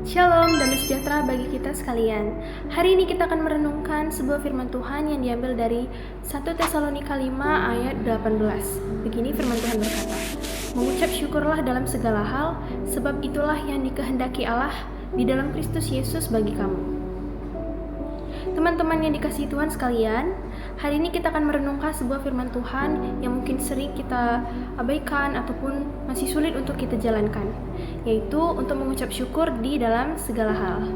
Shalom, damai sejahtera bagi kita sekalian. Hari ini kita akan merenungkan sebuah firman Tuhan yang diambil dari 1 Tesalonika 5 ayat 18. Begini firman Tuhan berkata, "Mengucap syukurlah dalam segala hal, sebab itulah yang dikehendaki Allah di dalam Kristus Yesus bagi kamu." Teman-teman yang dikasihi Tuhan sekalian, hari ini kita akan merenungkan sebuah firman Tuhan yang mungkin sering kita abaikan ataupun masih sulit untuk kita jalankan, yaitu untuk mengucap syukur di dalam segala hal.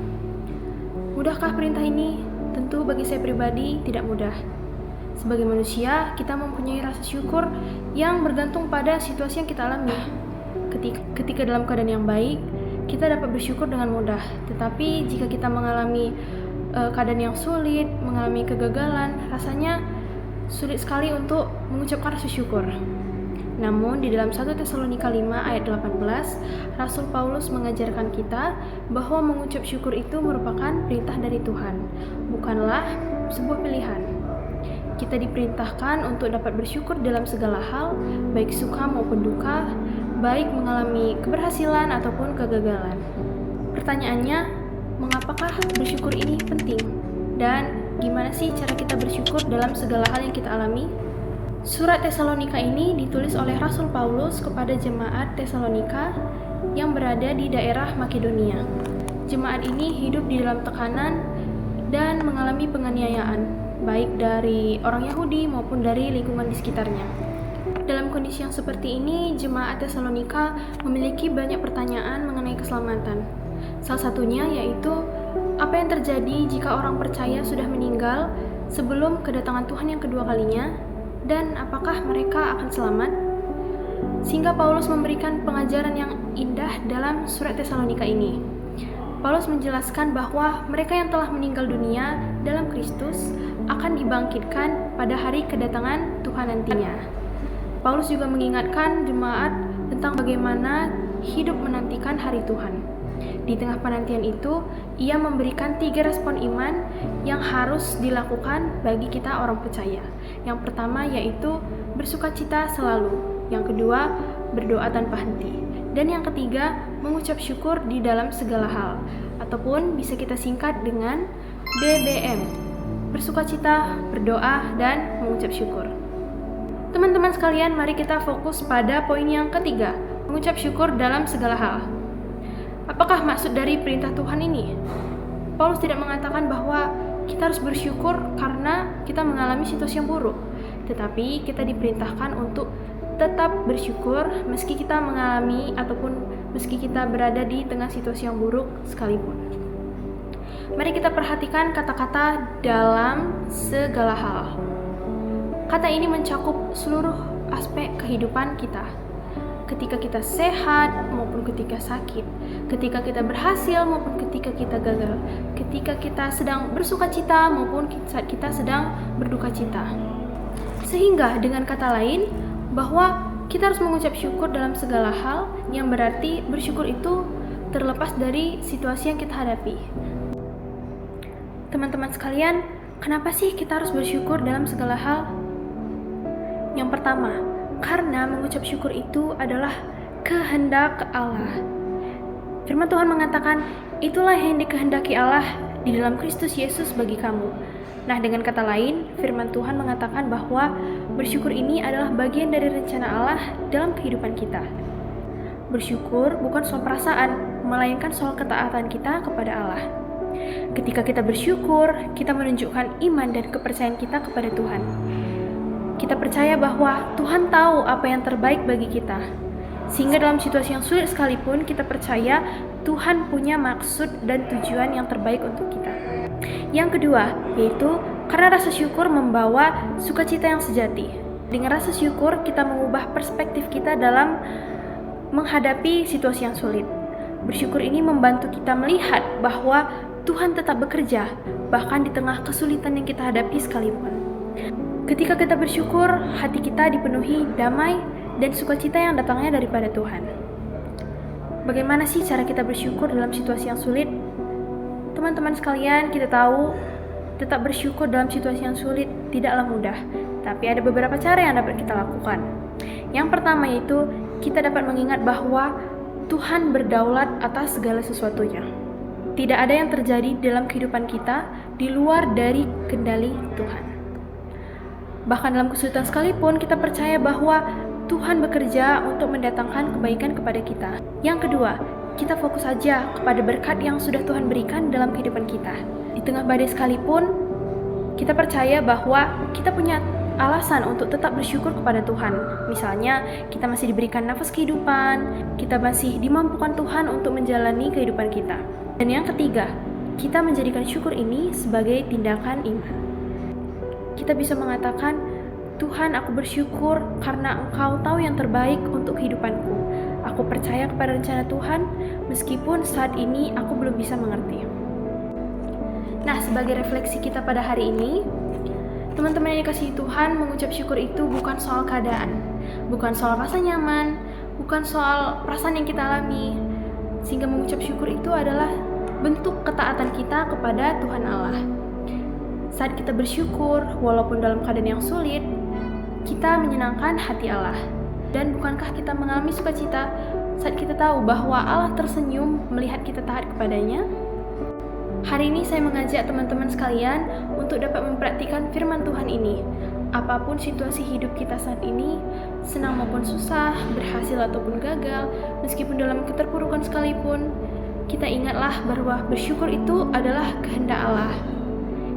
Mudahkah perintah ini? Tentu bagi saya pribadi tidak mudah. Sebagai manusia, kita mempunyai rasa syukur yang bergantung pada situasi yang kita alami. Ketika dalam keadaan yang baik, kita dapat bersyukur dengan mudah. Tetapi jika kita mengalami keadaan yang sulit, mengalami kegagalan, rasanya sulit sekali untuk mengucapkan rasa syukur. Namun di dalam 1 Tesalonika 5 ayat 18, Rasul Paulus mengajarkan kita bahwa mengucap syukur itu merupakan perintah dari Tuhan, bukanlah sebuah pilihan. Kita diperintahkan untuk dapat bersyukur dalam segala hal, baik suka maupun duka, baik mengalami keberhasilan ataupun kegagalan. Pertanyaannya, mengapakah bersyukur ini penting? Dan gimana sih cara kita bersyukur dalam segala hal yang kita alami? Surat Tesalonika ini ditulis oleh Rasul Paulus kepada jemaat Tesalonika yang berada di daerah Makedonia. Jemaat ini hidup di dalam tekanan dan mengalami penganiayaan, baik dari orang Yahudi maupun dari lingkungan di sekitarnya. Dalam kondisi yang seperti ini, jemaat Tesalonika memiliki banyak pertanyaan mengenai keselamatan. Salah satunya yaitu, apa yang terjadi jika orang percaya sudah meninggal sebelum kedatangan Tuhan yang kedua kalinya, dan apakah mereka akan selamat? Sehingga Paulus memberikan pengajaran yang indah dalam surat Tesalonika ini. Paulus menjelaskan bahwa mereka yang telah meninggal dunia dalam Kristus akan dibangkitkan pada hari kedatangan Tuhan nantinya. Paulus juga mengingatkan jemaat tentang bagaimana hidup menantikan hari Tuhan. Di tengah penantian itu, ia memberikan 3 respon iman yang harus dilakukan bagi kita orang percaya. Yang pertama yaitu bersukacita selalu. Yang kedua, berdoa tanpa henti. Dan yang ketiga, mengucap syukur di dalam segala hal. Ataupun bisa kita singkat dengan BBM. Bersukacita, berdoa, dan mengucap syukur. Teman-teman sekalian, mari kita fokus pada poin yang ketiga, mengucap syukur dalam segala hal. Apakah maksud dari perintah Tuhan ini? Paulus tidak mengatakan bahwa kita harus bersyukur karena kita mengalami situasi yang buruk, tetapi kita diperintahkan untuk tetap bersyukur meski kita mengalami ataupun meski kita berada di tengah situasi yang buruk sekalipun. Mari kita perhatikan kata-kata dalam segala hal. Kata ini mencakup seluruh aspek kehidupan kita. Ketika kita sehat maupun ketika sakit, ketika kita berhasil maupun ketika kita gagal, ketika kita sedang bersukacita maupun saat kita sedang berdukacita. Sehingga dengan kata lain, bahwa kita harus mengucap syukur dalam segala hal, yang berarti bersyukur itu terlepas dari situasi yang kita hadapi. Teman-teman sekalian, kenapa sih kita harus bersyukur dalam segala hal? Yang pertama, karena mengucap syukur itu adalah kehendak Allah. Firman Tuhan mengatakan, itulah yang dikehendaki Allah di dalam Kristus Yesus bagi kamu. Nah, dengan kata lain, firman Tuhan mengatakan bahwa bersyukur ini adalah bagian dari rencana Allah dalam kehidupan kita. Bersyukur bukan soal perasaan, melainkan soal ketaatan kita kepada Allah. Ketika kita bersyukur, kita menunjukkan iman dan kepercayaan kita kepada Tuhan. Kita percaya bahwa Tuhan tahu apa yang terbaik bagi kita. Sehingga dalam situasi yang sulit sekalipun, kita percaya Tuhan punya maksud dan tujuan yang terbaik untuk kita. Yang kedua, yaitu karena rasa syukur membawa sukacita yang sejati. Dengan rasa syukur, kita mengubah perspektif kita dalam menghadapi situasi yang sulit. Bersyukur ini membantu kita melihat bahwa Tuhan tetap bekerja, bahkan di tengah kesulitan yang kita hadapi sekalipun. Ketika kita bersyukur, hati kita dipenuhi damai dan sukacita yang datangnya daripada Tuhan. Bagaimana sih cara kita bersyukur dalam situasi yang sulit? Teman-teman sekalian, kita tahu tetap bersyukur dalam situasi yang sulit tidaklah mudah, tapi ada beberapa cara yang dapat kita lakukan. Yang pertama yaitu kita dapat mengingat bahwa Tuhan berdaulat atas segala sesuatunya. Tidak ada yang terjadi dalam kehidupan kita di luar dari kendali Tuhan. Bahkan dalam kesulitan sekalipun, kita percaya bahwa Tuhan bekerja untuk mendatangkan kebaikan kepada kita. Yang kedua, kita fokus saja kepada berkat yang sudah Tuhan berikan dalam kehidupan kita. Di tengah badai sekalipun, kita percaya bahwa kita punya alasan untuk tetap bersyukur kepada Tuhan. Misalnya, kita masih diberikan nafas kehidupan, kita masih dimampukan Tuhan untuk menjalani kehidupan kita. Dan yang ketiga, kita menjadikan syukur ini sebagai tindakan iman. Kita bisa mengatakan, Tuhan, aku bersyukur karena Engkau tahu yang terbaik untuk kehidupanku. Aku percaya kepada rencana Tuhan, meskipun saat ini aku belum bisa mengerti. Nah, sebagai refleksi kita pada hari ini, teman-teman yang dikasihi Tuhan, mengucap syukur itu bukan soal keadaan, bukan soal rasa nyaman, bukan soal perasaan yang kita alami. Sehingga mengucap syukur itu adalah bentuk ketaatan kita kepada Tuhan Allah. Saat kita bersyukur, walaupun dalam keadaan yang sulit, kita menyenangkan hati Allah. Dan bukankah kita mengalami sukacita saat kita tahu bahwa Allah tersenyum melihat kita taat kepadanya? Hari ini saya mengajak teman-teman sekalian untuk dapat mempraktikkan firman Tuhan ini. Apapun situasi hidup kita saat ini, senang maupun susah, berhasil ataupun gagal, meskipun dalam keterpurukan sekalipun, kita ingatlah bahwa bersyukur itu adalah kehendak Allah.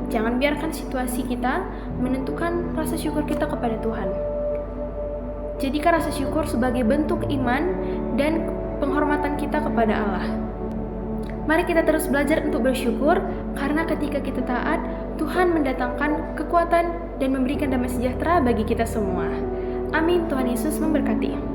Jangan biarkan situasi kita menentukan rasa syukur kita kepada Tuhan. Jadikan rasa syukur sebagai bentuk iman dan penghormatan kita kepada Allah. Mari kita terus belajar untuk bersyukur, karena ketika kita taat, Tuhan mendatangkan kekuatan dan memberikan damai sejahtera bagi kita semua. Amin. Tuhan Yesus memberkati.